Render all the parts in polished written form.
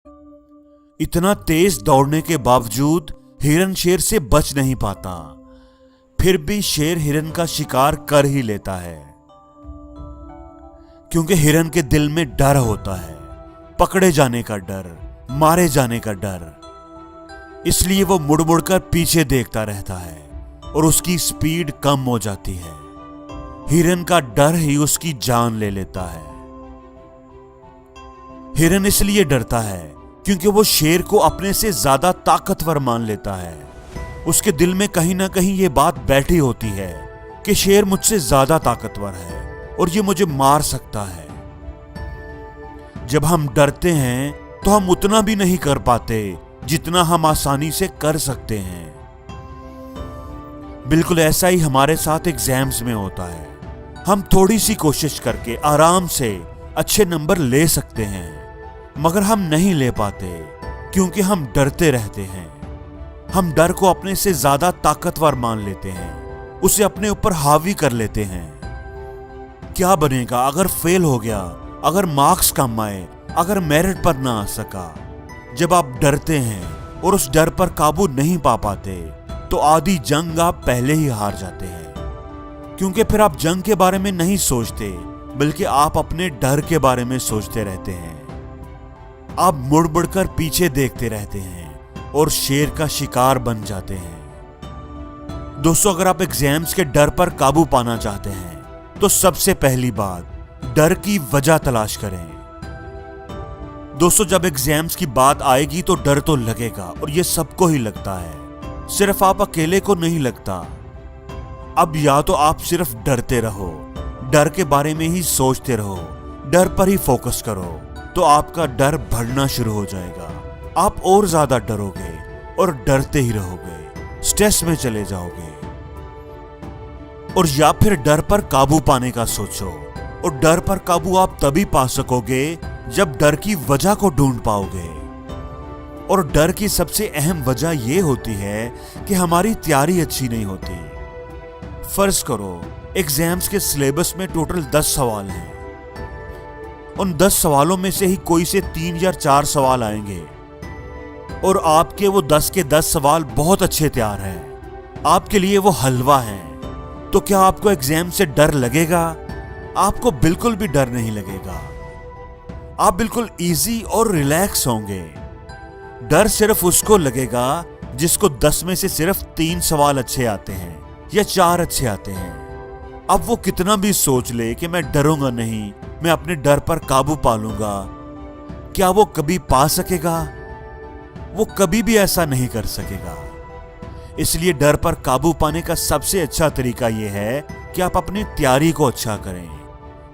इतना तेज दौड़ने के बावजूद हिरन शेर से बच नहीं पाता। फिर भी शेर हिरन का शिकार कर ही लेता है, क्योंकि हिरन के दिल में डर होता है, पकड़े जाने का डर, मारे जाने का डर। इसलिए वो मुड़ मुड़ कर पीछे देखता रहता है और उसकी स्पीड कम हो जाती है। हिरन का डर ही उसकी जान ले लेता है। हिरन इसलिए डरता है क्योंकि वो शेर को अपने से ज्यादा ताकतवर मान लेता है। उसके दिल में कहीं ना कहीं ये बात बैठी होती है कि शेर मुझसे ज्यादा ताकतवर है और ये मुझे मार सकता है। जब हम डरते हैं तो हम उतना भी नहीं कर पाते जितना हम आसानी से कर सकते हैं। बिल्कुल ऐसा ही हमारे साथ एग्जाम्स में होता है। हम थोड़ी सी कोशिश करके आराम से अच्छे नंबर ले सकते हैं, मगर हम नहीं ले पाते क्योंकि हम डरते रहते हैं। हम डर को अपने से ज्यादा ताकतवर मान लेते हैं, उसे अपने ऊपर हावी कर लेते हैं। क्या बनेगा अगर फेल हो गया, अगर मार्क्स कम आए, अगर मेरिट पर ना आ सका। जब आप डरते हैं और उस डर पर काबू नहीं पा पाते तो आधी जंग आप पहले ही हार जाते हैं, क्योंकि फिर आप जंग के बारे में नहीं सोचते बल्कि आप अपने डर के बारे में सोचते रहते हैं। आप मुड़ मुड़ कर पीछे देखते रहते हैं और शेर का शिकार बन जाते हैं। दोस्तों, अगर आप एग्जाम्स के डर पर काबू पाना चाहते हैं तो सबसे पहली बात डर की वजह तलाश करें। दोस्तों, जब एग्जाम्स की बात आएगी तो डर तो लगेगा और ये सबको ही लगता है, सिर्फ आप अकेले को नहीं लगता। अब या तो आप सिर्फ डरते रहो, डर के बारे में ही सोचते रहो, डर पर ही फोकस करो, तो आपका डर बढ़ना शुरू हो जाएगा। आप और ज्यादा डरोगे और डरते ही रहोगे, स्ट्रेस में चले जाओगे। और या फिर डर पर काबू पाने का सोचो, और डर पर काबू आप तभी पा सकोगे जब डर की वजह को ढूंढ पाओगे। और डर की सबसे अहम वजह यह होती है कि हमारी तैयारी अच्छी नहीं होती। फर्ज करो एग्जाम्स के सिलेबस में टोटल 10 सवाल हैं। उन 10 सवालों में से ही कोई से 3 या 4 सवाल आएंगे और आपके वो 10 के 10 सवाल बहुत अच्छे तैयार हैं, आपके लिए वो हलवा हैं। तो क्या आपको एग्जाम से डर लगेगा? आपको बिल्कुल भी डर नहीं लगेगा। आप बिल्कुल इजी और रिलैक्स होंगे। डर सिर्फ उसको लगेगा जिसको 10 में से सिर्फ 3 सवाल अच्छे आते हैं या 4 अच्छे आते हैं। अब वो कितना भी सोच ले कि मैं डरूंगा नहीं, मैं अपने डर पर काबू पा लूंगा, क्या वो कभी पा सकेगा? वो कभी भी ऐसा नहीं कर सकेगा। इसलिए डर पर काबू पाने का सबसे अच्छा तरीका यह है कि आप अपनी तैयारी को अच्छा करें।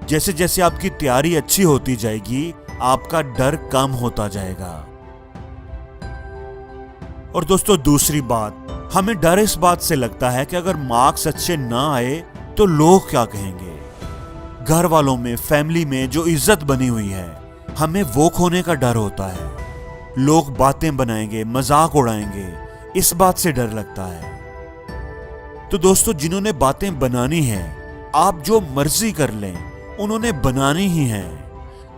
जैसे जैसे आपकी तैयारी अच्छी होती जाएगी, आपका डर कम होता जाएगा। और दोस्तों, दूसरी बात, हमें डर इस बात से लगता है कि अगर मार्क्स अच्छे ना आए तो लोग क्या कहेंगे। घर वालों में, फैमिली में जो इज्जत बनी हुई है, हमें वो खोने का डर होता है। लोग बातें बनाएंगे, मजाक उड़ाएंगे, इस बात से डर लगता है। तो दोस्तों, जिन्होंने बातें बनानी है, आप जो मर्जी कर लें, उन्होंने बनानी ही है।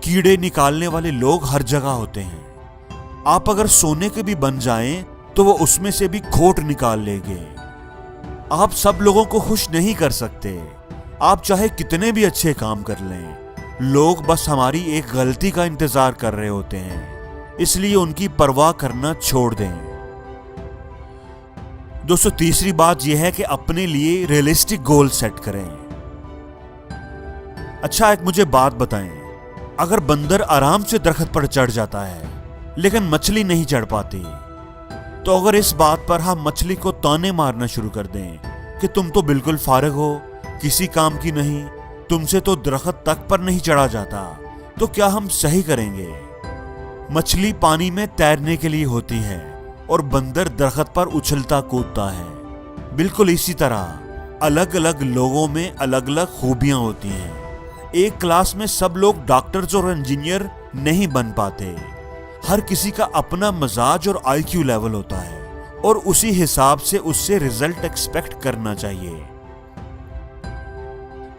कीड़े निकालने वाले लोग हर जगह होते हैं। आप अगर सोने के भी बन जाएं तो वो उसमें से भी खोट निकाल लेंगे। आप सब लोगों को खुश नहीं कर सकते, आप चाहे कितने भी अच्छे काम कर लें। लोग बस हमारी एक गलती का इंतजार कर रहे होते हैं, इसलिए उनकी परवाह करना छोड़ दें। दोस्तों, तीसरी बात यह है कि अपने लिए रियलिस्टिक गोल सेट करें। अच्छा, एक मुझे बात बताएं, अगर बंदर आराम से दरख्त पर चढ़ जाता है लेकिन मछली नहीं चढ़ पाती, तो अगर इस बात पर हम मछली को ताने मारना शुरू कर दें कि तुम तो बिल्कुल फारिग हो, किसी काम की नहीं, तुमसे तो दरख्त तक पर नहीं चढ़ा जाता, तो क्या हम सही करेंगे? मछली पानी में तैरने के लिए होती है और बंदर दरख्त पर उछलता कूदता है। बिल्कुल इसी तरह अलग अलग लोगों में अलग अलग खूबियां होती हैं। एक क्लास में सब लोग डॉक्टर्स और इंजीनियर नहीं बन पाते। हर किसी का अपना मजाज और IQ लेवल होता है और उसी हिसाब से उससे रिजल्ट एक्सपेक्ट करना चाहिए।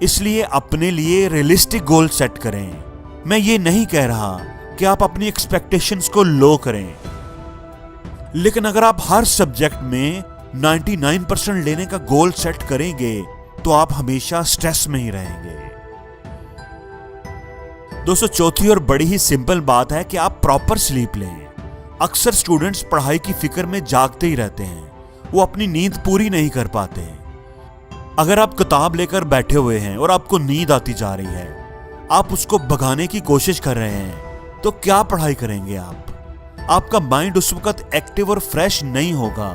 इसलिए अपने लिए रियलिस्टिक गोल सेट करें। मैं ये नहीं कह रहा कि आप अपनी एक्सपेक्टेशंस को लो करें। लेकिन अगर आप हर सब्जेक्ट में 99% लेने का गोल सेट करेंगे तो आप हमेशा स्ट्रेस में ही रहेंगे। दोस्तों, चौथी और बड़ी ही सिंपल बात है कि आप प्रॉपर स्लीप लें। अक्सर स्टूडेंट्स पढ़ाई की फिक्र में जागते ही रहते हैं, वो अपनी नींद पूरी नहीं कर पाते। अगर आप किताब लेकर बैठे हुए हैं और आपको नींद आती जा रही है, आप उसको भगाने की कोशिश कर रहे हैं, तो क्या पढ़ाई करेंगे आप? आपका माइंड उस वक्त एक्टिव और फ्रेश नहीं होगा।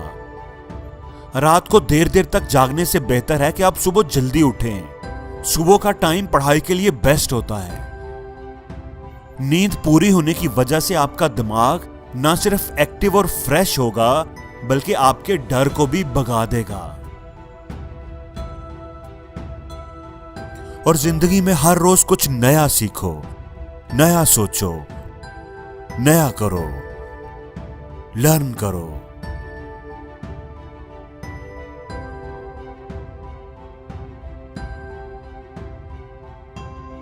रात को देर देर तक जागने से बेहतर है कि आप सुबह जल्दी उठें। सुबह का टाइम पढ़ाई के लिए बेस्ट होता है। नींद पूरी होने की वजह से आपका दिमाग ना सिर्फ एक्टिव और फ्रेश होगा, बल्कि आपके डर को भी भगा देगा। और जिंदगी में हर रोज कुछ नया सीखो, नया सोचो, नया करो, लर्न करो।